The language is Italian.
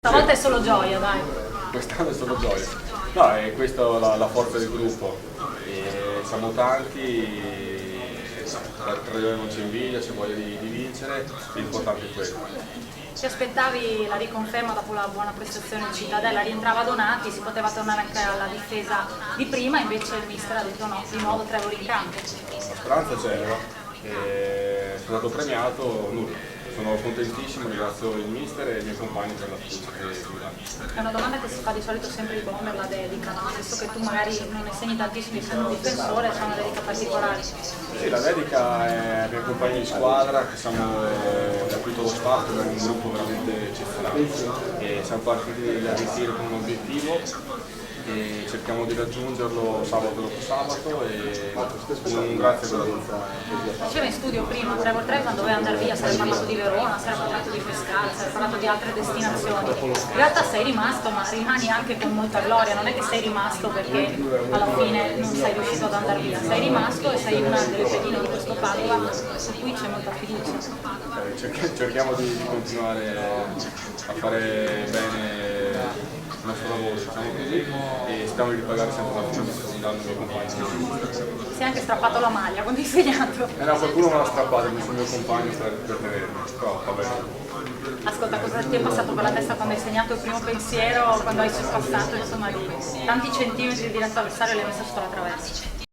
Stavolta è solo gioia, dai. Quest'anno è solo gioia. No, è questa la forza del gruppo. E siamo tanti, tra di noi non c'è invidia, c'è voglia di vincere, l'importante è quello. Ti aspettavi la riconferma dopo la buona prestazione in Cittadella? Rientrava Donati, si poteva tornare anche alla difesa di prima, invece il mister ha detto no, di nuovo Trevor in campo. La speranza c'era, sono stato premiato, nulla. Sono contentissimo, ringrazio il mister e i miei compagni per la fiducia che mi danno. È una domanda che si fa di solito sempre i bomber, la dedica, no? Visto che tu magari non ne segni tantissimi essendo un difensore, c'è una dedica particolare. Sì, la dedica è ai miei compagni di squadra, che siamo da tutto lo staff, è un gruppo veramente eccezionale. E siamo partiti da ritiro con un obiettivo e cerchiamo di raggiungerlo sabato dopo sabato e un grazie per la tua. Diceva in studio prima, Trevor Trevisan doveva andare via, si era parlato di Verona, si era parlato di Pescara, si era parlato di altre destinazioni. In realtà sei rimasto, ma rimani anche con molta gloria, non è che sei rimasto perché alla fine non sei riuscito ad andare via, sei rimasto e sei una delle pedine di questo Padova su cui c'è molta fiducia. Cerchiamo di continuare a fare bene il nostro lavoro, diciamo così, e speriamo di ripagare sempre la fiducia che stanno dando i miei compagni. Si è anche strappato la maglia quando hai segnato. No, qualcuno me l'ha strappato, mi sono il mio compagno per tenermi, però va bene. Ascolta, cosa ti è passato per la testa quando hai segnato il primo pensiero, quando hai sorpassato insomma di tanti centimetri di diretto avversario e l'hai messo sotto la traversa?